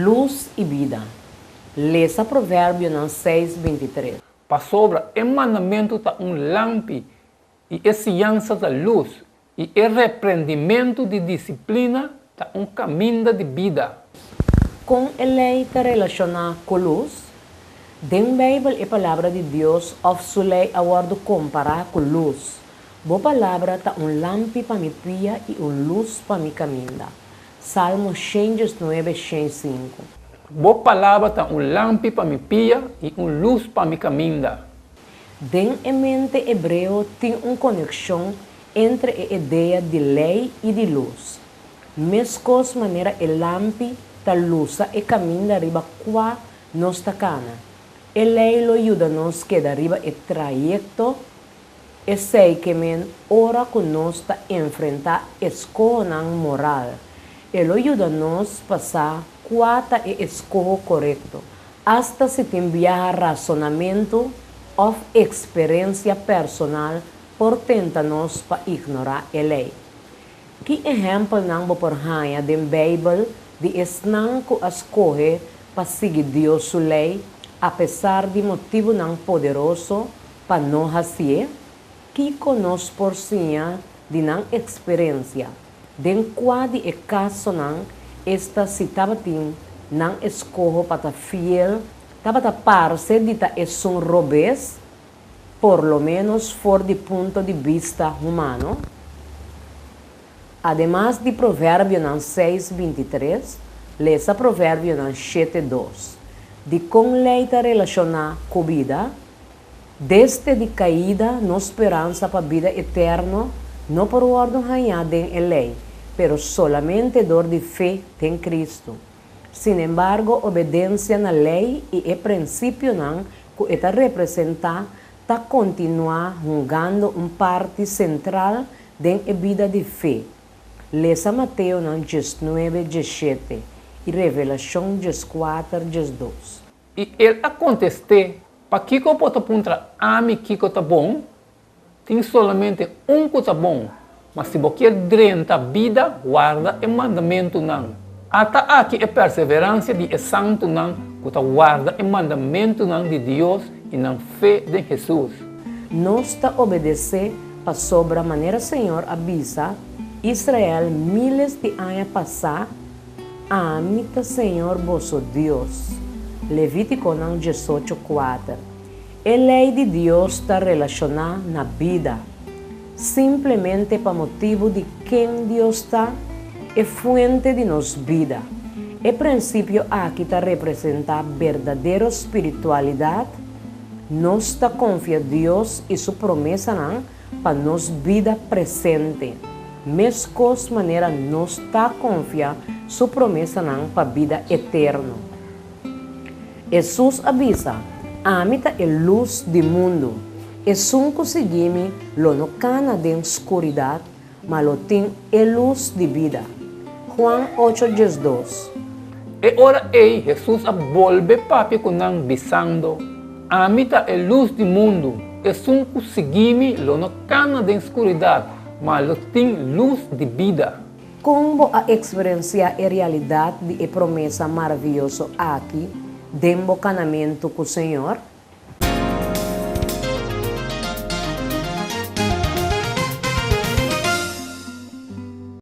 luz e vida. Leia Provérbio 6:23. Para sobra, o mandamento está lampi e ciência da luz, e o repreendimento de disciplina está caminho de vida. Com a lei está relacionada com luz, den Bíblia é palavra de Deus, of sua lei aguardo comparar com luz. Boa palavra está lampi para mi pia e luz para mi caminho. Salmo 109:5. Boa palavra está lampi para mi pia e luz para mi caminho. Den em mente hebreu tem conexão entre a ideia de lei e de luz. Mescos maneira o lampi ta lusa e caminho arriba qua nos tacana. A lei lo ajuda-nos que arriba o trajeto e sei que men ora que nos ta enfrentar escola moral. Ele ajuda-nos passar quata e escola correto. Hasta se tem viajar razonamento ou experiência personal por tentar-nos para ignorar a lei. Que exemplo não vou por hanha da Bíblia de esnan que escolhe para seguir Deus sua lei, apesar de motivo não poderoso para não fazer? Que conosco por sinha de não experiência, den qual de caso não esta citava tem não escolhe para fiel, estava parece de ta um robês, por lo menos for de ponto de vista humano. Además de Provérbio 6:23, leia Provérbio 7:2. De com lei relacionada com vida, desde de caída, no esperança para vida eterna, não por ordem ganhada em lei, pero solamente dor de fé em Cristo. Sin embargo, obedência na lei e o princípio não que está representa está continuar jogando parte central da vida de fé. Leia Mateus 19:17 e Revelação 4:2. E ele acontece, para que eu possa apontar a mim que está bom, tem somente que está bom. Mas se você drenta a vida, guarda o mandamento não. Até aqui é perseverança de santo não, que guarda o mandamento não de Deus e na fé de Jesus. Nós está obedecer para sobre a maneira Senhor avisa Israel miles de anos passar, amita Senhor vosso Deus. Levítico 18:4. A lei de Deus está relacionada na vida, simplesmente para motivo de quem Deus está, é fonte de nossa vida. O princípio aqui está representa verdadeira espiritualidade. Nós está confia em Deus e sua promessa para nossa vida presente. Mescos maneira nós está confia sua promessa para a vida eterna. Jesus avisa, amita é luz do mundo. E sun conseguimos lo no cana de escuridade, mas lo tem é luz de vida. Juan 8:2. E ora Jesus volve papi com nang bisando. Amita é luz do mundo. E sun conseguimos lo no cana de escuridade, mas lo tem luz de vida. Como a experienciar a realidade de promessa maravilhosa aqui, de embocanamento com o Senhor?